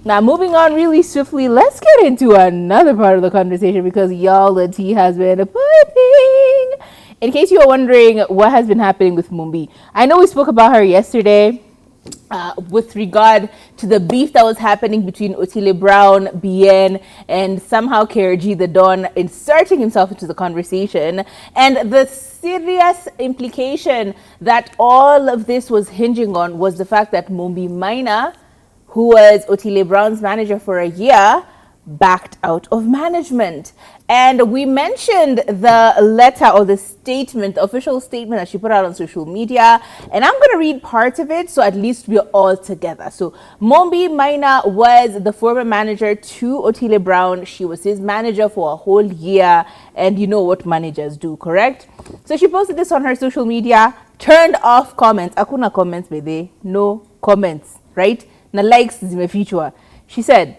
Now, moving on really swiftly, let's get into another part of the conversation because y'all, the tea has been popping. In case you are wondering what has been happening with Mumbi, I know we spoke about her yesterday with regard to the beef that was happening between Otile Brown, Bien, and somehow KRG the Don inserting himself into the conversation, and the serious implication that all of this was hinging on was the fact that Maina, who was Otile Brown's manager for a year, backed out of management. And we mentioned the letter or the statement, the official statement that she put out on social media. And I'm going to read parts of it so at least we're all together. So Mumbi Maina was the former manager to Otile Brown. She was his manager for a whole year. And you know what managers do, correct? So she posted this on her social media, turned off comments. Akuna comments, baby. No comments, right? Na likes zimefichwa. She said,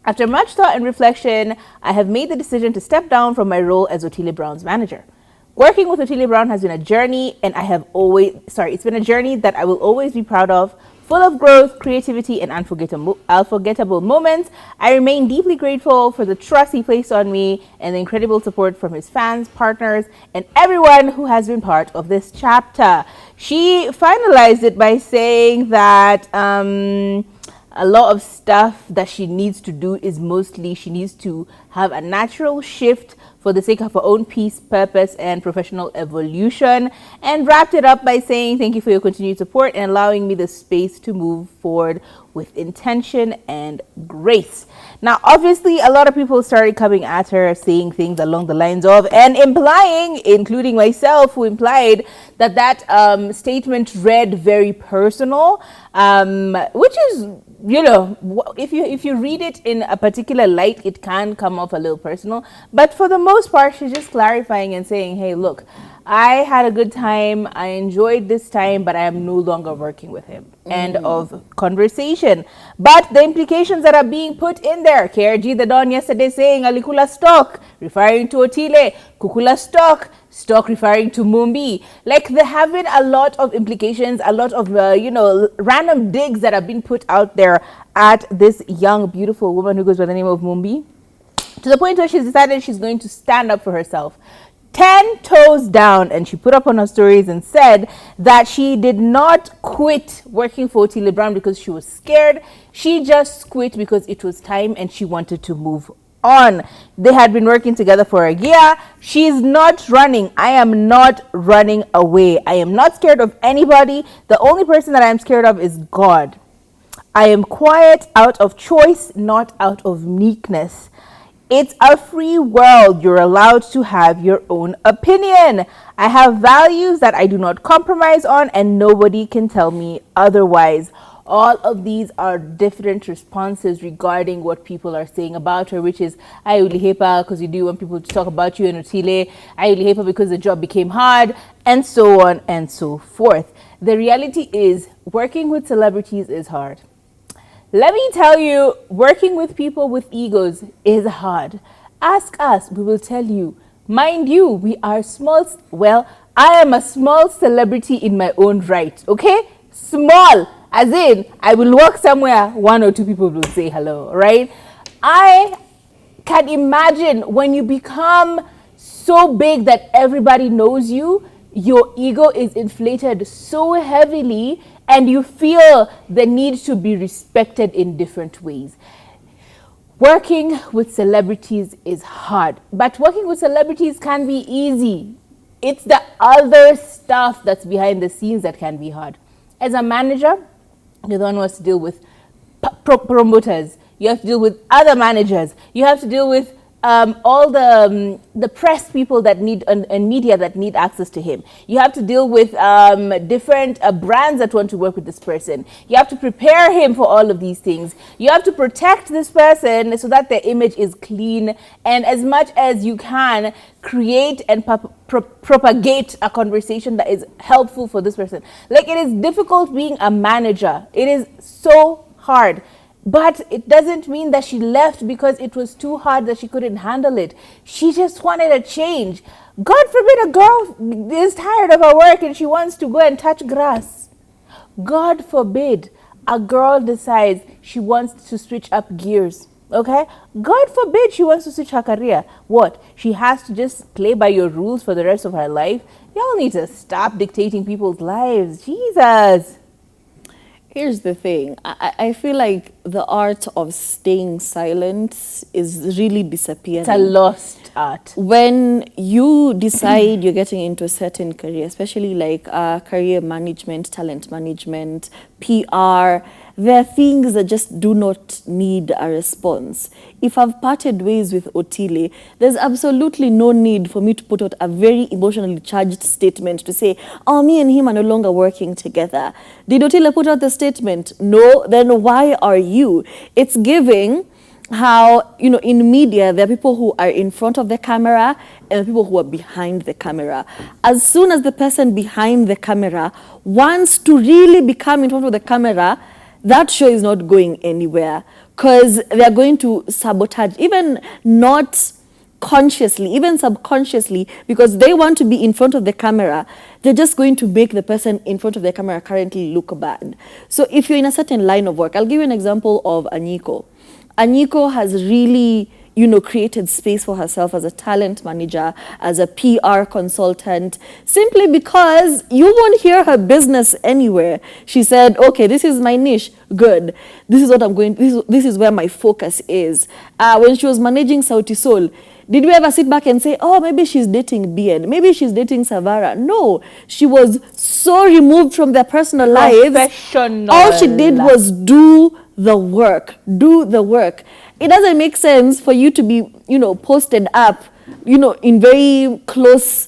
after much thought and reflection, I have made the decision to step down from my role as Otile Brown's manager. Working with Otile Brown has been a journey, and it's been a journey that I will always be proud of, full of growth, creativity, and unforgettable moments. I remain deeply grateful for the trust he placed on me and the incredible support from his fans, partners, and everyone who has been part of this chapter. She finalized it by saying that a lot of stuff that she needs to do is mostly she needs to have a natural shift for the sake of her own peace, purpose, and professional evolution, and wrapped it up by saying thank you for your continued support and allowing me the space to move forward with intention and grace. Now, obviously, a lot of people started coming at her saying things along the lines of, and implying, including myself, who implied that statement read very personal, which is, you know, if you read it in a particular light, it can come off a little personal. But for the most part, she's just clarifying and saying, hey, look, I had a good time. I enjoyed this time, but I am no longer working with him. End of conversation. But the implications that are being put in there, KRG the Don yesterday saying Alikula stock, referring to Otile, Kukula stock referring to Mumbi. Like, there have been a lot of implications, a lot of, random digs that have been put out there at this young, beautiful woman who goes by the name of Mumbi, to the point where she's decided she's going to stand up for herself. 10 toes down, and she put up on her stories and said that she did not quit working for Otile Brown because she was scared. She just quit because it was time and she wanted to move on. They had been working together for a year. She's not running. I am not running away. I am not scared of anybody. The only person that I am scared of is God. I am quiet out of choice, not out of meekness. It's a free world. You're allowed to have your own opinion. I have values that I do not compromise on, and nobody can tell me otherwise. All of these are different responses regarding what people are saying about her, which is, I really hate her because you do want people to talk about you in Otile. I really hate her because the job became hard, and so on and so forth. The reality is, working with celebrities is hard. Let me tell you, working with people with egos is hard. Ask us, we will tell you. Mind you, we are small. Well, I am a small celebrity in my own right, okay? Small, as in, I will walk somewhere, one or two people will say hello, right? I can imagine when you become so big that everybody knows you, your ego is inflated so heavily, and you feel the need to be respected in different ways. Working with celebrities is hard, but working with celebrities can be easy. It's the other stuff that's behind the scenes that can be hard. As a manager, you're the one who has to deal with promoters. You have to deal with other managers. You have to deal with all the press people that need and media that need access to him. You have to deal with different brands that want to work with this person. You have to prepare him for all of these things. You have to protect this person so that their image is clean, and as much as you can, create and propagate a conversation that is helpful for this person. Like, it is difficult being a manager. It is so hard. But it doesn't mean that she left because it was too hard, that she couldn't handle it. She just wanted a change. God forbid a girl is tired of her work and she wants to go and touch grass. God forbid a girl decides she wants to switch up gears, okay? God forbid she wants to switch her career. What? She has to just play by your rules for the rest of her life? Y'all need to stop dictating people's lives. Jesus. Here's the thing. I feel like the art of staying silent is really disappearing. It's a lost art. When you decide you're getting into a certain career, especially like career management, talent management, PR, there are things that just do not need a response. If I've parted ways with Otile, there's absolutely no need for me to put out a very emotionally charged statement to say, oh, me and him are no longer working together. Did Otile put out the statement? No. Then why are you? It's giving how, you know, in media, there are people who are in front of the camera and people who are behind the camera. As soon as the person behind the camera wants to really become in front of the camera, that show is not going anywhere because they're going to sabotage, even not consciously, even subconsciously, because they want to be in front of the camera. They're just going to make the person in front of the camera currently look bad. So if you're in a certain line of work, I'll give you an example of Anyiko. Anyiko has really, you know, created space for herself as a talent manager, as a PR consultant, simply because you won't hear her business anywhere. She said, okay, this is my niche, good. This is what I'm going, this is where my focus is. When she was managing Sauti Sol, did we ever sit back and say, oh, maybe she's dating BN, maybe she's dating Savara? No, she was so removed from their personal lives. All she did was do the work, do the work. It doesn't make sense for you to be, you know, posted up, you know, in very close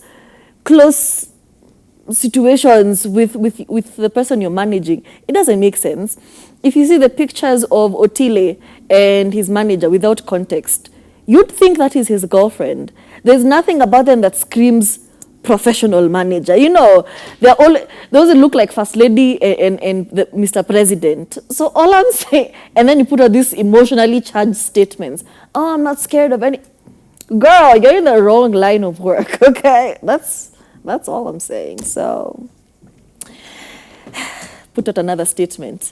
situations with the person you're managing. It doesn't make sense. If you see the pictures of Otile and his manager without context, you'd think that is his girlfriend. There's nothing about them that screams professional manager. You know, they're all, those that look like First Lady and the Mr. President. So all I'm saying, and then you put out these emotionally charged statements. Oh, I'm not scared of any. Girl, you're in the wrong line of work, okay? That's all I'm saying. So put out another statement.